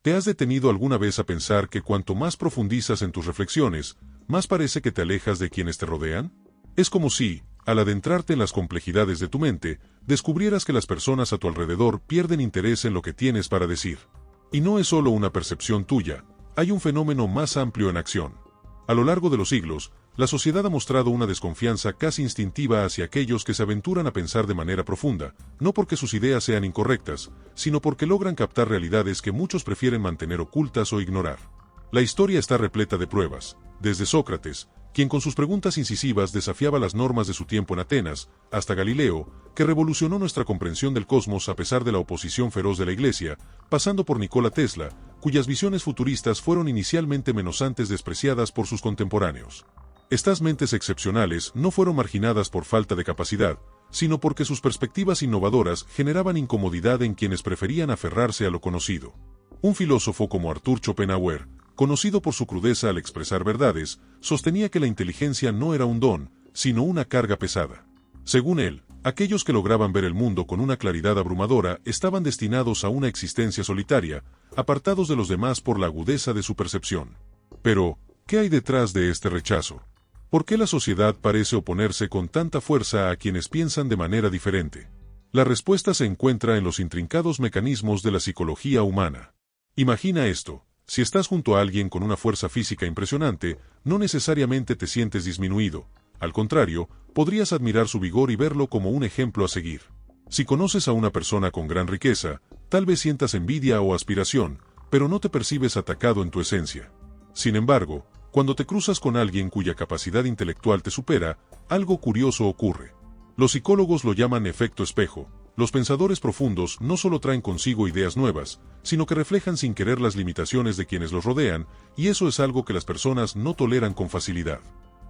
¿Te has detenido alguna vez a pensar que cuanto más profundizas en tus reflexiones, más parece que te alejas de quienes te rodean? Es como si, al adentrarte en las complejidades de tu mente, descubrieras que las personas a tu alrededor pierden interés en lo que tienes para decir. Y no es solo una percepción tuya, hay un fenómeno más amplio en acción. A lo largo de los siglos, la sociedad ha mostrado una desconfianza casi instintiva hacia aquellos que se aventuran a pensar de manera profunda, no porque sus ideas sean incorrectas, sino porque logran captar realidades que muchos prefieren mantener ocultas o ignorar. La historia está repleta de pruebas, desde Sócrates, quien con sus preguntas incisivas desafiaba las normas de su tiempo en Atenas, hasta Galileo, que revolucionó nuestra comprensión del cosmos a pesar de la oposición feroz de la Iglesia, pasando por Nikola Tesla, cuyas visiones futuristas fueron inicialmente menos antes despreciadas por sus contemporáneos. Estas mentes excepcionales no fueron marginadas por falta de capacidad, sino porque sus perspectivas innovadoras generaban incomodidad en quienes preferían aferrarse a lo conocido. Un filósofo como Arthur Schopenhauer, conocido por su crudeza al expresar verdades, sostenía que la inteligencia no era un don, sino una carga pesada. Según él, aquellos que lograban ver el mundo con una claridad abrumadora estaban destinados a una existencia solitaria, apartados de los demás por la agudeza de su percepción. Pero, ¿qué hay detrás de este rechazo? ¿Por qué la sociedad parece oponerse con tanta fuerza a quienes piensan de manera diferente? La respuesta se encuentra en los intrincados mecanismos de la psicología humana. Imagina esto. Si estás junto a alguien con una fuerza física impresionante, no necesariamente te sientes disminuido. Al contrario, podrías admirar su vigor y verlo como un ejemplo a seguir. Si conoces a una persona con gran riqueza, tal vez sientas envidia o aspiración, pero no te percibes atacado en tu esencia. Sin embargo, cuando te cruzas con alguien cuya capacidad intelectual te supera, algo curioso ocurre. Los psicólogos lo llaman efecto espejo. Los pensadores profundos no solo traen consigo ideas nuevas, sino que reflejan sin querer las limitaciones de quienes los rodean, y eso es algo que las personas no toleran con facilidad.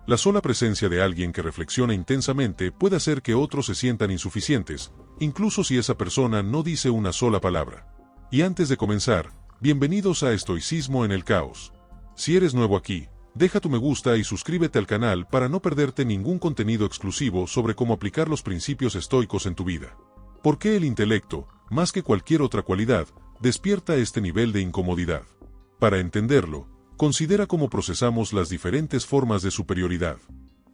La sola presencia de alguien que reflexiona intensamente puede hacer que otros se sientan insuficientes, incluso si esa persona no dice una sola palabra. Y antes de comenzar, bienvenidos a Estoicismo en el Caos. Si eres nuevo aquí, deja tu me gusta y suscríbete al canal para no perderte ningún contenido exclusivo sobre cómo aplicar los principios estoicos en tu vida. ¿Por qué el intelecto, más que cualquier otra cualidad, despierta este nivel de incomodidad? Para entenderlo, considera cómo procesamos las diferentes formas de superioridad.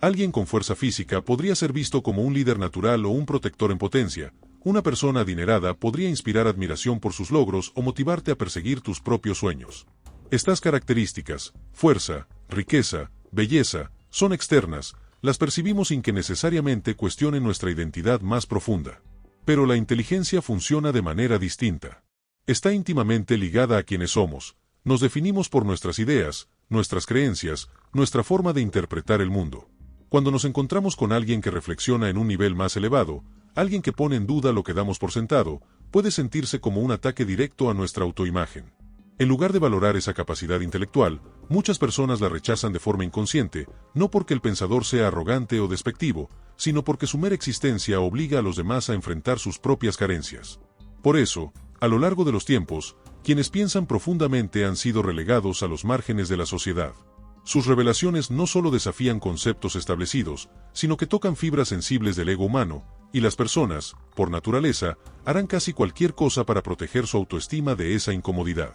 Alguien con fuerza física podría ser visto como un líder natural o un protector en potencia. Una persona adinerada podría inspirar admiración por sus logros o motivarte a perseguir tus propios sueños. Estas características, fuerza, riqueza, belleza, son externas, las percibimos sin que necesariamente cuestionen nuestra identidad más profunda. Pero la inteligencia funciona de manera distinta. Está íntimamente ligada a quienes somos. Nos definimos por nuestras ideas, nuestras creencias, nuestra forma de interpretar el mundo. Cuando nos encontramos con alguien que reflexiona en un nivel más elevado, alguien que pone en duda lo que damos por sentado, puede sentirse como un ataque directo a nuestra autoimagen. En lugar de valorar esa capacidad intelectual, muchas personas la rechazan de forma inconsciente, no porque el pensador sea arrogante o despectivo, sino porque su mera existencia obliga a los demás a enfrentar sus propias carencias. Por eso, a lo largo de los tiempos, quienes piensan profundamente han sido relegados a los márgenes de la sociedad. Sus revelaciones no solo desafían conceptos establecidos, sino que tocan fibras sensibles del ego humano, y las personas, por naturaleza, harán casi cualquier cosa para proteger su autoestima de esa incomodidad.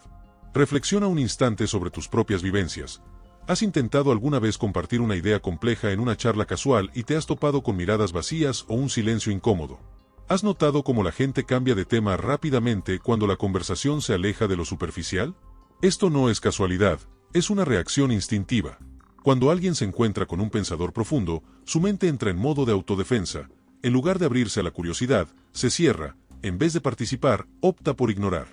Reflexiona un instante sobre tus propias vivencias. ¿Has intentado alguna vez compartir una idea compleja en una charla casual y te has topado con miradas vacías o un silencio incómodo? ¿Has notado cómo la gente cambia de tema rápidamente cuando la conversación se aleja de lo superficial? Esto no es casualidad, es una reacción instintiva. Cuando alguien se encuentra con un pensador profundo, su mente entra en modo de autodefensa. En lugar de abrirse a la curiosidad, se cierra, en vez de participar, opta por ignorar.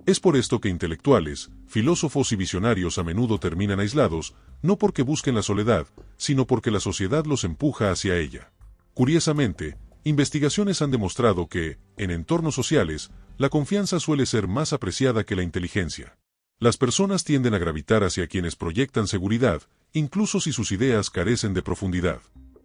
Es por esto que intelectuales, filósofos y visionarios a menudo terminan aislados, no porque busquen la soledad, sino porque la sociedad los empuja hacia ella. Curiosamente, investigaciones han demostrado que, en entornos sociales, la confianza suele ser más apreciada que la inteligencia. Las personas tienden a gravitar hacia quienes proyectan seguridad, incluso si sus ideas carecen de profundidad.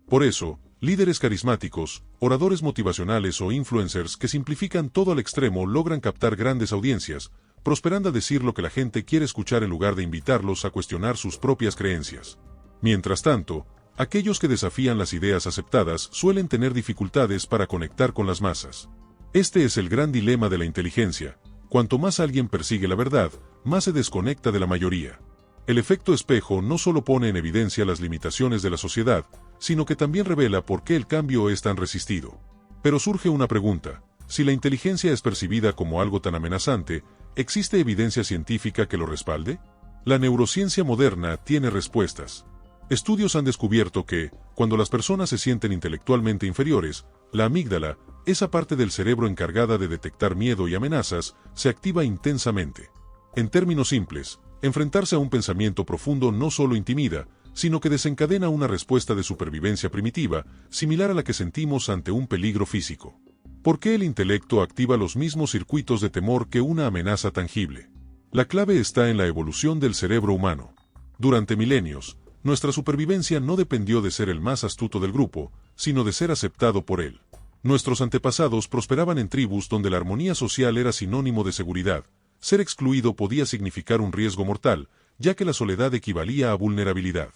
Por eso, líderes carismáticos, oradores motivacionales o influencers que simplifican todo al extremo logran captar grandes audiencias, prosperando a decir lo que la gente quiere escuchar en lugar de invitarlos a cuestionar sus propias creencias. Mientras tanto, aquellos que desafían las ideas aceptadas suelen tener dificultades para conectar con las masas. Este es el gran dilema de la inteligencia. Cuanto más alguien persigue la verdad, más se desconecta de la mayoría. El efecto espejo no solo pone en evidencia las limitaciones de la sociedad, sino que también revela por qué el cambio es tan resistido. Pero surge una pregunta: si la inteligencia es percibida como algo tan amenazante, ¿existe evidencia científica que lo respalde? La neurociencia moderna tiene respuestas. Estudios han descubierto que, cuando las personas se sienten intelectualmente inferiores, la amígdala, esa parte del cerebro encargada de detectar miedo y amenazas, se activa intensamente. En términos simples, enfrentarse a un pensamiento profundo no solo intimida, sino que desencadena una respuesta de supervivencia primitiva, similar a la que sentimos ante un peligro físico. ¿Por qué el intelecto activa los mismos circuitos de temor que una amenaza tangible? La clave está en la evolución del cerebro humano. Durante milenios, nuestra supervivencia no dependió de ser el más astuto del grupo, sino de ser aceptado por él. Nuestros antepasados prosperaban en tribus donde la armonía social era sinónimo de seguridad. Ser excluido podía significar un riesgo mortal, ya que la soledad equivalía a vulnerabilidad.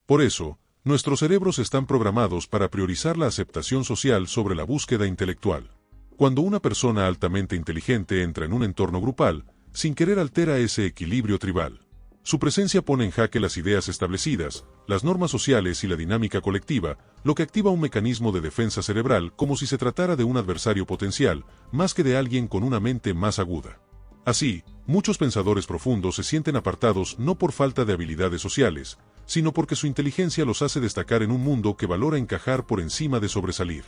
Por eso, nuestros cerebros están programados para priorizar la aceptación social sobre la búsqueda intelectual. Cuando una persona altamente inteligente entra en un entorno grupal, sin querer altera ese equilibrio tribal. Su presencia pone en jaque las ideas establecidas, las normas sociales y la dinámica colectiva, lo que activa un mecanismo de defensa cerebral como si se tratara de un adversario potencial, más que de alguien con una mente más aguda. Así, muchos pensadores profundos se sienten apartados no por falta de habilidades sociales, sino porque su inteligencia los hace destacar en un mundo que valora encajar por encima de sobresalir.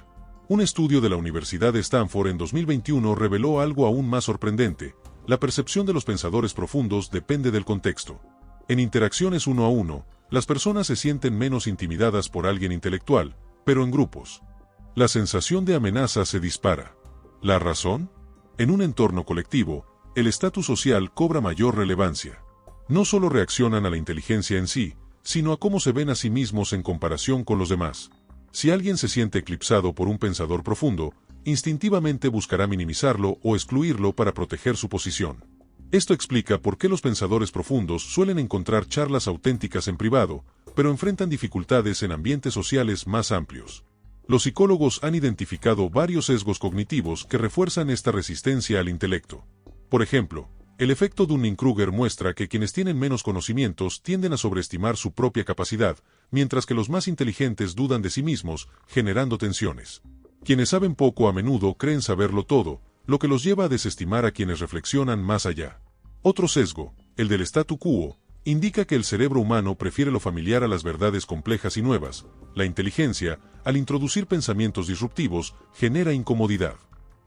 Un estudio de la Universidad de Stanford en 2021 reveló algo aún más sorprendente: la percepción de los pensadores profundos depende del contexto. En interacciones uno a uno, las personas se sienten menos intimidadas por alguien intelectual, pero en grupos, la sensación de amenaza se dispara. ¿La razón? En un entorno colectivo, el estatus social cobra mayor relevancia. No solo reaccionan a la inteligencia en sí, sino a cómo se ven a sí mismos en comparación con los demás. Si alguien se siente eclipsado por un pensador profundo, instintivamente buscará minimizarlo o excluirlo para proteger su posición. Esto explica por qué los pensadores profundos suelen encontrar charlas auténticas en privado, pero enfrentan dificultades en ambientes sociales más amplios. Los psicólogos han identificado varios sesgos cognitivos que refuerzan esta resistencia al intelecto. Por ejemplo, el efecto Dunning-Kruger muestra que quienes tienen menos conocimientos tienden a sobreestimar su propia capacidad, mientras que los más inteligentes dudan de sí mismos, generando tensiones. Quienes saben poco a menudo creen saberlo todo, lo que los lleva a desestimar a quienes reflexionan más allá. Otro sesgo, el del statu quo, indica que el cerebro humano prefiere lo familiar a las verdades complejas y nuevas. La inteligencia, al introducir pensamientos disruptivos, genera incomodidad.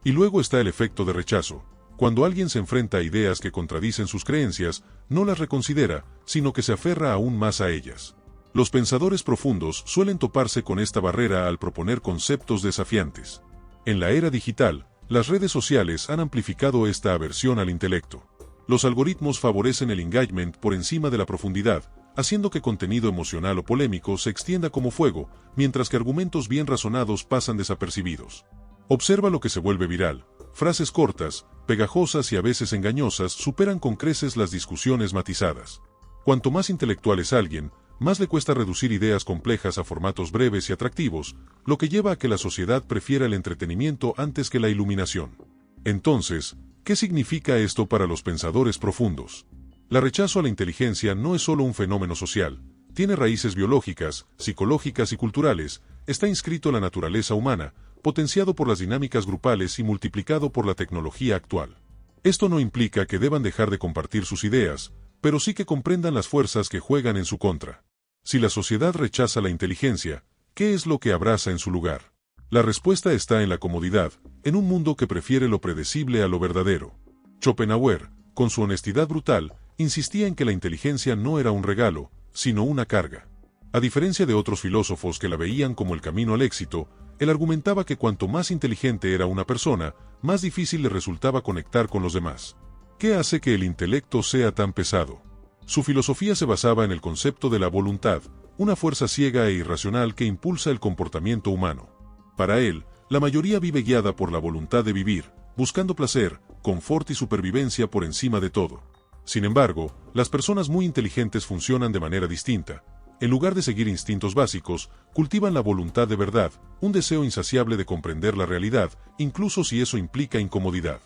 Y luego está el efecto de rechazo. Cuando alguien se enfrenta a ideas que contradicen sus creencias, no las reconsidera, sino que se aferra aún más a ellas. Los pensadores profundos suelen toparse con esta barrera al proponer conceptos desafiantes. En la era digital, las redes sociales han amplificado esta aversión al intelecto. Los algoritmos favorecen el engagement por encima de la profundidad, haciendo que contenido emocional o polémico se extienda como fuego, mientras que argumentos bien razonados pasan desapercibidos. Observa lo que se vuelve viral. Frases cortas, pegajosas y a veces engañosas superan con creces las discusiones matizadas. Cuanto más intelectual es alguien, más le cuesta reducir ideas complejas a formatos breves y atractivos, lo que lleva a que la sociedad prefiera el entretenimiento antes que la iluminación. Entonces, ¿qué significa esto para los pensadores profundos? El rechazo a la inteligencia no es solo un fenómeno social, tiene raíces biológicas, psicológicas y culturales, está inscrito en la naturaleza humana, potenciado por las dinámicas grupales y multiplicado por la tecnología actual. Esto no implica que deban dejar de compartir sus ideas, pero sí que comprendan las fuerzas que juegan en su contra. Si la sociedad rechaza la inteligencia, ¿qué es lo que abraza en su lugar? La respuesta está en la comodidad, en un mundo que prefiere lo predecible a lo verdadero. Schopenhauer, con su honestidad brutal, insistía en que la inteligencia no era un regalo, sino una carga. A diferencia de otros filósofos que la veían como el camino al éxito, él argumentaba que cuanto más inteligente era una persona, más difícil le resultaba conectar con los demás. ¿Qué hace que el intelecto sea tan pesado? Su filosofía se basaba en el concepto de la voluntad, una fuerza ciega e irracional que impulsa el comportamiento humano. Para él, la mayoría vive guiada por la voluntad de vivir, buscando placer, confort y supervivencia por encima de todo. Sin embargo, las personas muy inteligentes funcionan de manera distinta. En lugar de seguir instintos básicos, cultivan la voluntad de verdad, un deseo insaciable de comprender la realidad, incluso si eso implica incomodidad.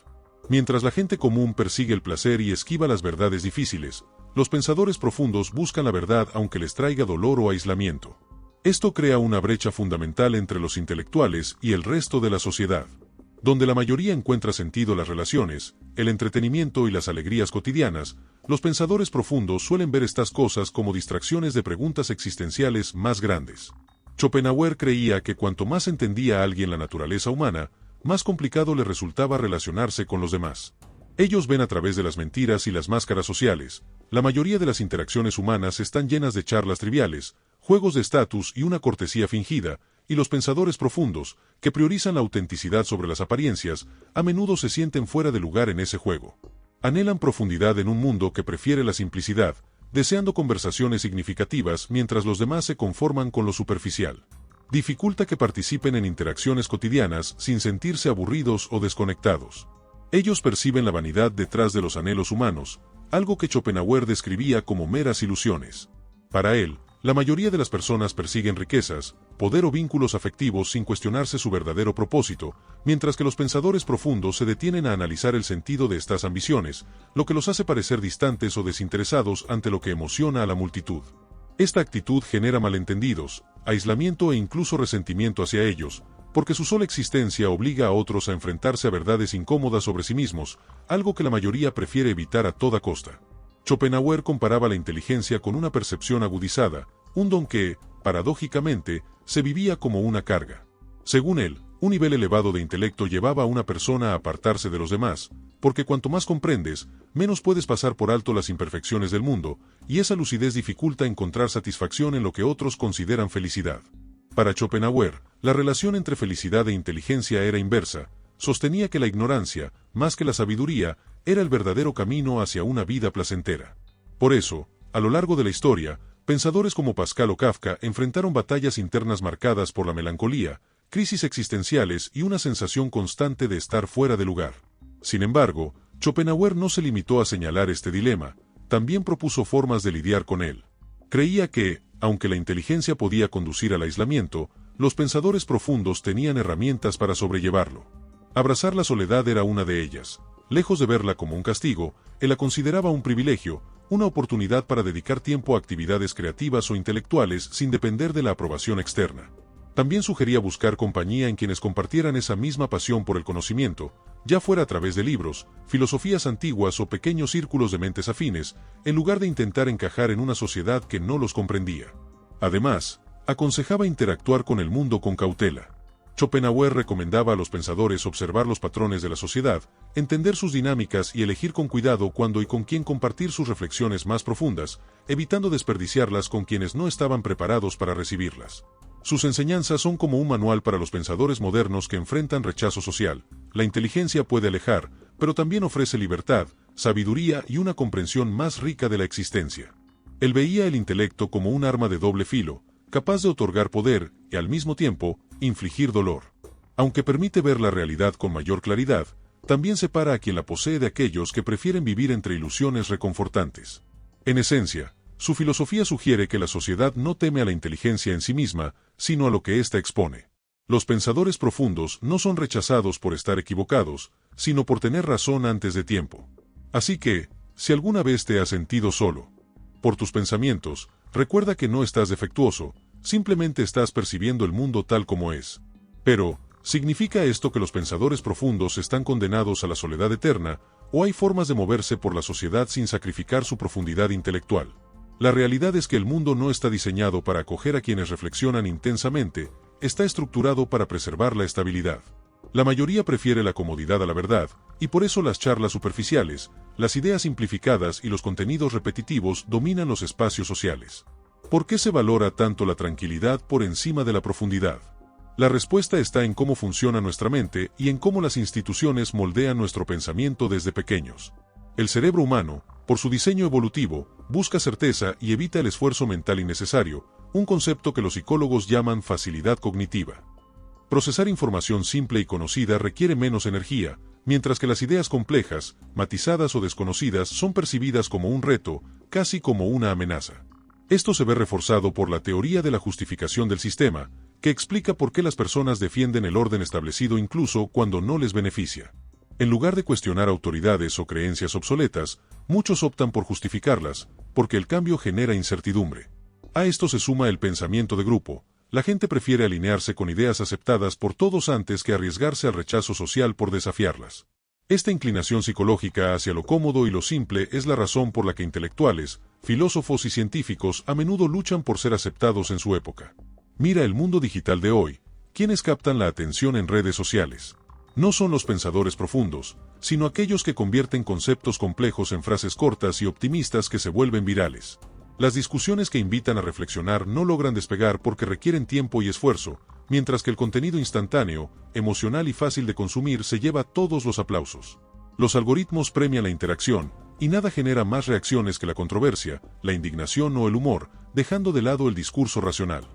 Mientras la gente común persigue el placer y esquiva las verdades difíciles, los pensadores profundos buscan la verdad aunque les traiga dolor o aislamiento. Esto crea una brecha fundamental entre los intelectuales y el resto de la sociedad. Donde la mayoría encuentra sentido las relaciones, el entretenimiento y las alegrías cotidianas, los pensadores profundos suelen ver estas cosas como distracciones de preguntas existenciales más grandes. Schopenhauer creía que cuanto más entendía a alguien la naturaleza humana, más complicado le resultaba relacionarse con los demás. Ellos ven a través de las mentiras y las máscaras sociales. La mayoría de las interacciones humanas están llenas de charlas triviales, juegos de estatus y una cortesía fingida, y los pensadores profundos, que priorizan la autenticidad sobre las apariencias, a menudo se sienten fuera de lugar en ese juego. Anhelan profundidad en un mundo que prefiere la simplicidad, deseando conversaciones significativas mientras los demás se conforman con lo superficial. Dificulta que participen en interacciones cotidianas sin sentirse aburridos o desconectados. Ellos perciben la vanidad detrás de los anhelos humanos, algo que Schopenhauer describía como meras ilusiones. Para él, la mayoría de las personas persiguen riquezas, poder o vínculos afectivos sin cuestionarse su verdadero propósito, mientras que los pensadores profundos se detienen a analizar el sentido de estas ambiciones, lo que los hace parecer distantes o desinteresados ante lo que emociona a la multitud. Esta actitud genera malentendidos, aislamiento e incluso resentimiento hacia ellos, porque su sola existencia obliga a otros a enfrentarse a verdades incómodas sobre sí mismos, algo que la mayoría prefiere evitar a toda costa. Schopenhauer comparaba la inteligencia con una percepción agudizada, un don que, paradójicamente, se vivía como una carga. Según él, un nivel elevado de intelecto llevaba a una persona a apartarse de los demás, porque cuanto más comprendes, menos puedes pasar por alto las imperfecciones del mundo, y esa lucidez dificulta encontrar satisfacción en lo que otros consideran felicidad. Para Schopenhauer, la relación entre felicidad e inteligencia era inversa. Sostenía que la ignorancia, más que la sabiduría, era el verdadero camino hacia una vida placentera. Por eso, a lo largo de la historia, pensadores como Pascal o Kafka enfrentaron batallas internas marcadas por la melancolía, crisis existenciales y una sensación constante de estar fuera de lugar. Sin embargo, Schopenhauer no se limitó a señalar este dilema, también propuso formas de lidiar con él. Creía que, aunque la inteligencia podía conducir al aislamiento, los pensadores profundos tenían herramientas para sobrellevarlo. Abrazar la soledad era una de ellas. Lejos de verla como un castigo, él la consideraba un privilegio, una oportunidad para dedicar tiempo a actividades creativas o intelectuales sin depender de la aprobación externa. También sugería buscar compañía en quienes compartieran esa misma pasión por el conocimiento, ya fuera a través de libros, filosofías antiguas o pequeños círculos de mentes afines, en lugar de intentar encajar en una sociedad que no los comprendía. Además, aconsejaba interactuar con el mundo con cautela. Schopenhauer recomendaba a los pensadores observar los patrones de la sociedad, entender sus dinámicas y elegir con cuidado cuándo y con quién compartir sus reflexiones más profundas, evitando desperdiciarlas con quienes no estaban preparados para recibirlas. Sus enseñanzas son como un manual para los pensadores modernos que enfrentan rechazo social. La inteligencia puede alejar, pero también ofrece libertad, sabiduría y una comprensión más rica de la existencia. Él veía el intelecto como un arma de doble filo, capaz de otorgar poder y, al mismo tiempo, infligir dolor. Aunque permite ver la realidad con mayor claridad, también separa a quien la posee de aquellos que prefieren vivir entre ilusiones reconfortantes. En esencia, su filosofía sugiere que la sociedad no teme a la inteligencia en sí misma, sino a lo que ésta expone. Los pensadores profundos no son rechazados por estar equivocados, sino por tener razón antes de tiempo. Así que, si alguna vez te has sentido solo por tus pensamientos, recuerda que no estás defectuoso, simplemente estás percibiendo el mundo tal como es. Pero, ¿significa esto que los pensadores profundos están condenados a la soledad eterna, o hay formas de moverse por la sociedad sin sacrificar su profundidad intelectual? La realidad es que el mundo no está diseñado para acoger a quienes reflexionan intensamente, está estructurado para preservar la estabilidad. La mayoría prefiere la comodidad a la verdad, y por eso las charlas superficiales, las ideas simplificadas y los contenidos repetitivos dominan los espacios sociales. ¿Por qué se valora tanto la tranquilidad por encima de la profundidad? La respuesta está en cómo funciona nuestra mente y en cómo las instituciones moldean nuestro pensamiento desde pequeños. El cerebro humano, por su diseño evolutivo, busca certeza y evita el esfuerzo mental innecesario, un concepto que los psicólogos llaman facilidad cognitiva. Procesar información simple y conocida requiere menos energía, mientras que las ideas complejas, matizadas o desconocidas son percibidas como un reto, casi como una amenaza. Esto se ve reforzado por la teoría de la justificación del sistema, que explica por qué las personas defienden el orden establecido incluso cuando no les beneficia. En lugar de cuestionar autoridades o creencias obsoletas, muchos optan por justificarlas, porque el cambio genera incertidumbre. A esto se suma el pensamiento de grupo. La gente prefiere alinearse con ideas aceptadas por todos antes que arriesgarse al rechazo social por desafiarlas. Esta inclinación psicológica hacia lo cómodo y lo simple es la razón por la que intelectuales, filósofos y científicos a menudo luchan por ser aceptados en su época. Mira el mundo digital de hoy. ¿Quiénes captan la atención en redes sociales? No son los pensadores profundos, sino aquellos que convierten conceptos complejos en frases cortas y optimistas que se vuelven virales. Las discusiones que invitan a reflexionar no logran despegar porque requieren tiempo y esfuerzo, mientras que el contenido instantáneo, emocional y fácil de consumir se lleva todos los aplausos. Los algoritmos premian la interacción, y nada genera más reacciones que la controversia, la indignación o el humor, dejando de lado el discurso racional.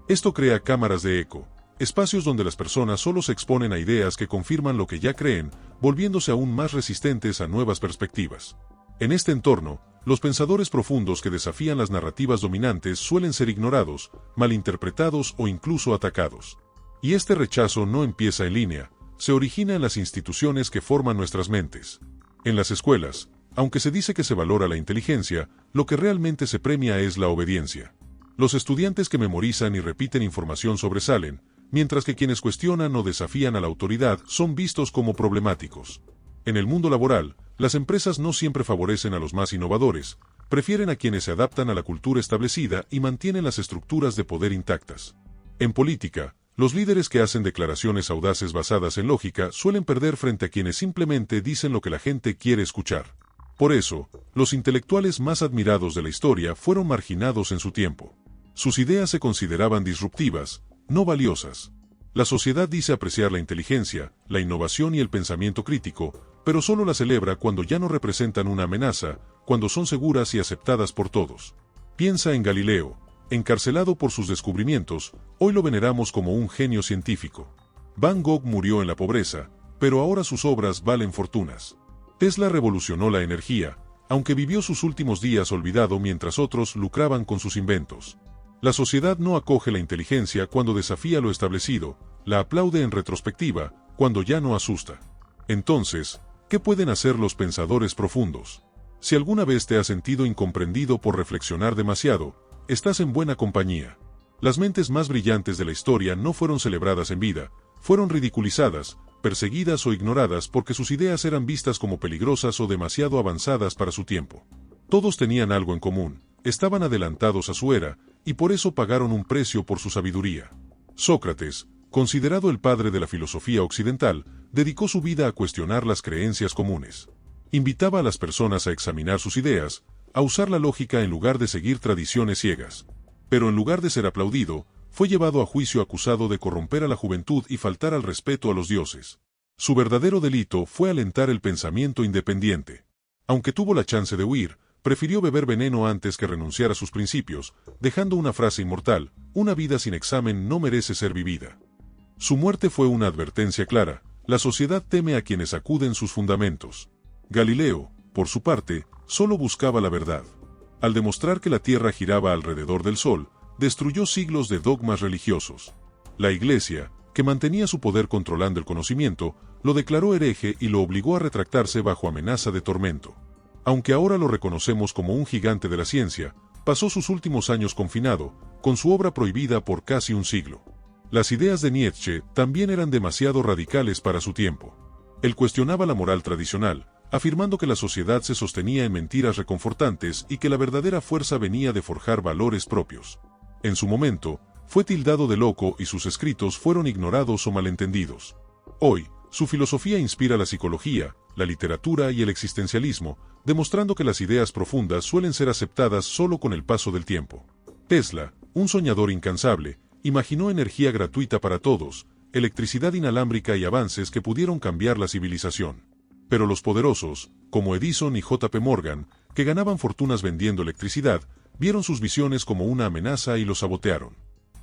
Esto crea cámaras de eco, espacios donde las personas solo se exponen a ideas que confirman lo que ya creen, volviéndose aún más resistentes a nuevas perspectivas. En este entorno, los pensadores profundos que desafían las narrativas dominantes suelen ser ignorados, malinterpretados o incluso atacados. Y este rechazo no empieza en línea, se origina en las instituciones que forman nuestras mentes. En las escuelas, aunque se dice que se valora la inteligencia, lo que realmente se premia es la obediencia. Los estudiantes que memorizan y repiten información sobresalen, mientras que quienes cuestionan o desafían a la autoridad son vistos como problemáticos. En el mundo laboral, las empresas no siempre favorecen a los más innovadores, prefieren a quienes se adaptan a la cultura establecida y mantienen las estructuras de poder intactas. En política, los líderes que hacen declaraciones audaces basadas en lógica suelen perder frente a quienes simplemente dicen lo que la gente quiere escuchar. Por eso, los intelectuales más admirados de la historia fueron marginados en su tiempo. Sus ideas se consideraban disruptivas, no valiosas. La sociedad dice apreciar la inteligencia, la innovación y el pensamiento crítico, pero solo la celebra cuando ya no representan una amenaza, cuando son seguras y aceptadas por todos. Piensa en Galileo, encarcelado por sus descubrimientos, hoy lo veneramos como un genio científico. Van Gogh murió en la pobreza, pero ahora sus obras valen fortunas. Tesla revolucionó la energía, aunque vivió sus últimos días olvidado mientras otros lucraban con sus inventos. La sociedad no acoge la inteligencia cuando desafía lo establecido, la aplaude en retrospectiva, cuando ya no asusta. Entonces, ¿qué pueden hacer los pensadores profundos? Si alguna vez te has sentido incomprendido por reflexionar demasiado, estás en buena compañía. Las mentes más brillantes de la historia no fueron celebradas en vida, fueron ridiculizadas, perseguidas o ignoradas porque sus ideas eran vistas como peligrosas o demasiado avanzadas para su tiempo. Todos tenían algo en común, estaban adelantados a su era, y por eso pagaron un precio por su sabiduría. Sócrates, considerado el padre de la filosofía occidental, dedicó su vida a cuestionar las creencias comunes. Invitaba a las personas a examinar sus ideas, a usar la lógica en lugar de seguir tradiciones ciegas. Pero en lugar de ser aplaudido, fue llevado a juicio acusado de corromper a la juventud y faltar al respeto a los dioses. Su verdadero delito fue alentar el pensamiento independiente. Aunque tuvo la chance de huir, prefirió beber veneno antes que renunciar a sus principios, dejando una frase inmortal: una vida sin examen no merece ser vivida. Su muerte fue una advertencia clara: la sociedad teme a quienes acuden sus fundamentos. Galileo, por su parte, solo buscaba la verdad. Al demostrar que la Tierra giraba alrededor del Sol, destruyó siglos de dogmas religiosos. La Iglesia, que mantenía su poder controlando el conocimiento, lo declaró hereje y lo obligó a retractarse bajo amenaza de tormento. Aunque ahora lo reconocemos como un gigante de la ciencia, pasó sus últimos años confinado, con su obra prohibida por casi un siglo. Las ideas de Nietzsche también eran demasiado radicales para su tiempo. Él cuestionaba la moral tradicional, afirmando que la sociedad se sostenía en mentiras reconfortantes y que la verdadera fuerza venía de forjar valores propios. En su momento, fue tildado de loco y sus escritos fueron ignorados o malentendidos. Hoy, su filosofía inspira la psicología, la literatura y el existencialismo, demostrando que las ideas profundas suelen ser aceptadas solo con el paso del tiempo. Tesla, un soñador incansable, imaginó energía gratuita para todos, electricidad inalámbrica y avances que pudieron cambiar la civilización. Pero los poderosos, como Edison y J. P. Morgan, que ganaban fortunas vendiendo electricidad, vieron sus visiones como una amenaza y lo sabotearon.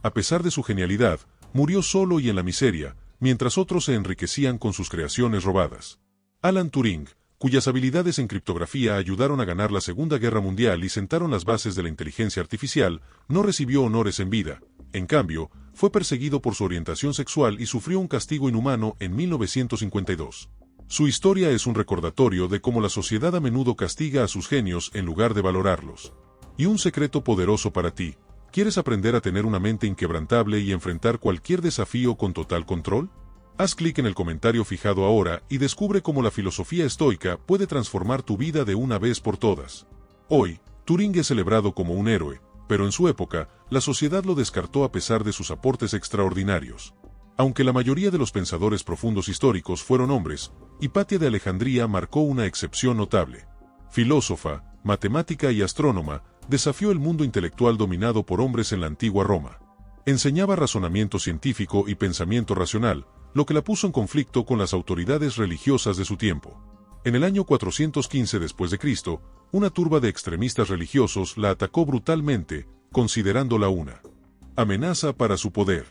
A pesar de su genialidad, murió solo y en la miseria, mientras otros se enriquecían con sus creaciones robadas. Alan Turing, cuyas habilidades en criptografía ayudaron a ganar la Segunda Guerra Mundial y sentaron las bases de la inteligencia artificial, no recibió honores en vida. En cambio, fue perseguido por su orientación sexual y sufrió un castigo inhumano en 1952. Su historia es un recordatorio de cómo la sociedad a menudo castiga a sus genios en lugar de valorarlos. Y un secreto poderoso para ti: ¿quieres aprender a tener una mente inquebrantable y enfrentar cualquier desafío con total control? Haz clic en el comentario fijado ahora y descubre cómo la filosofía estoica puede transformar tu vida de una vez por todas. Hoy, Turing es celebrado como un héroe, pero en su época, la sociedad lo descartó a pesar de sus aportes extraordinarios. Aunque la mayoría de los pensadores profundos históricos fueron hombres, Hipatia de Alejandría marcó una excepción notable. Filósofa, matemática y astrónoma, desafió el mundo intelectual dominado por hombres en la antigua Roma. Enseñaba razonamiento científico y pensamiento racional, lo que la puso en conflicto con las autoridades religiosas de su tiempo. En el año 415 d.C., una turba de extremistas religiosos la atacó brutalmente, considerándola una amenaza para su poder.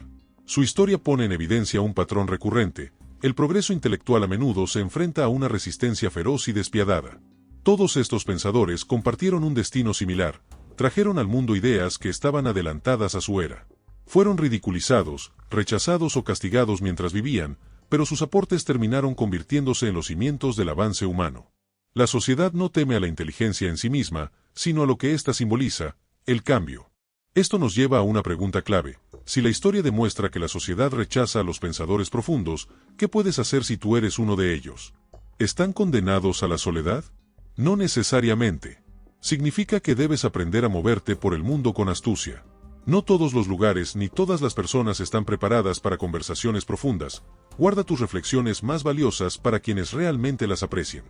Su historia pone en evidencia un patrón recurrente: el progreso intelectual a menudo se enfrenta a una resistencia feroz y despiadada. Todos estos pensadores compartieron un destino similar: trajeron al mundo ideas que estaban adelantadas a su era. Fueron ridiculizados, rechazados o castigados mientras vivían, pero sus aportes terminaron convirtiéndose en los cimientos del avance humano. La sociedad no teme a la inteligencia en sí misma, sino a lo que ésta simboliza: el cambio. Esto nos lleva a una pregunta clave: si la historia demuestra que la sociedad rechaza a los pensadores profundos, ¿qué puedes hacer si tú eres uno de ellos? ¿Están condenados a la soledad? No necesariamente. Significa que debes aprender a moverte por el mundo con astucia. No todos los lugares ni todas las personas están preparadas para conversaciones profundas. Guarda tus reflexiones más valiosas para quienes realmente las aprecien.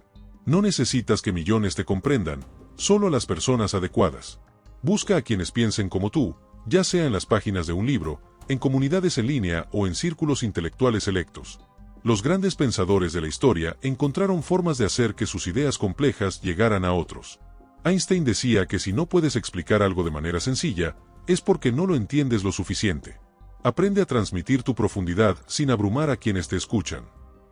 No necesitas que millones te comprendan, solo a las personas adecuadas. Busca a quienes piensen como tú, ya sea en las páginas de un libro, en comunidades en línea o en círculos intelectuales selectos. Los grandes pensadores de la historia encontraron formas de hacer que sus ideas complejas llegaran a otros. Einstein decía que si no puedes explicar algo de manera sencilla, es porque no lo entiendes lo suficiente. Aprende a transmitir tu profundidad sin abrumar a quienes te escuchan.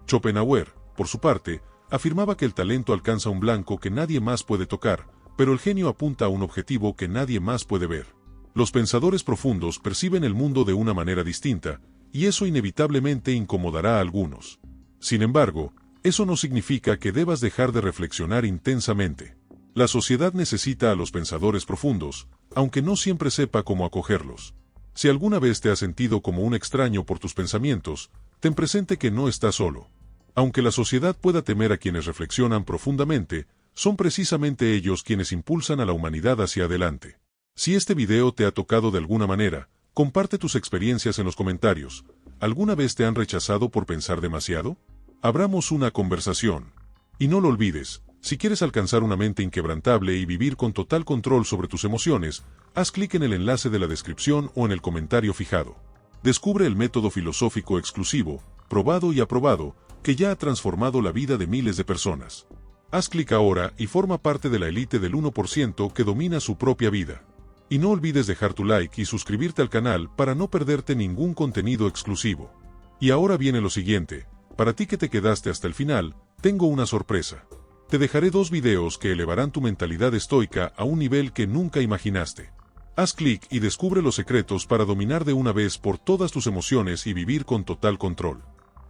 Schopenhauer, por su parte, afirmaba que el talento alcanza un blanco que nadie más puede tocar, pero el genio apunta a un objetivo que nadie más puede ver. Los pensadores profundos perciben el mundo de una manera distinta, y eso inevitablemente incomodará a algunos. Sin embargo, eso no significa que debas dejar de reflexionar intensamente. La sociedad necesita a los pensadores profundos, aunque no siempre sepa cómo acogerlos. Si alguna vez te has sentido como un extraño por tus pensamientos, ten presente que no estás solo. Aunque la sociedad pueda temer a quienes reflexionan profundamente, son precisamente ellos quienes impulsan a la humanidad hacia adelante. Si este video te ha tocado de alguna manera, comparte tus experiencias en los comentarios. ¿Alguna vez te han rechazado por pensar demasiado? Abramos una conversación. Y no lo olvides: si quieres alcanzar una mente inquebrantable y vivir con total control sobre tus emociones, haz clic en el enlace de la descripción o en el comentario fijado. Descubre el método filosófico exclusivo, probado y aprobado, que ya ha transformado la vida de miles de personas. Haz clic ahora y forma parte de la élite del 1% que domina su propia vida. Y no olvides dejar tu like y suscribirte al canal para no perderte ningún contenido exclusivo. Y ahora viene lo siguiente: para ti que te quedaste hasta el final, tengo una sorpresa. Te dejaré 2 videos que elevarán tu mentalidad estoica a un nivel que nunca imaginaste. Haz clic y descubre los secretos para dominar de una vez por todas tus emociones y vivir con total control.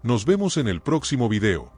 Nos vemos en el próximo video.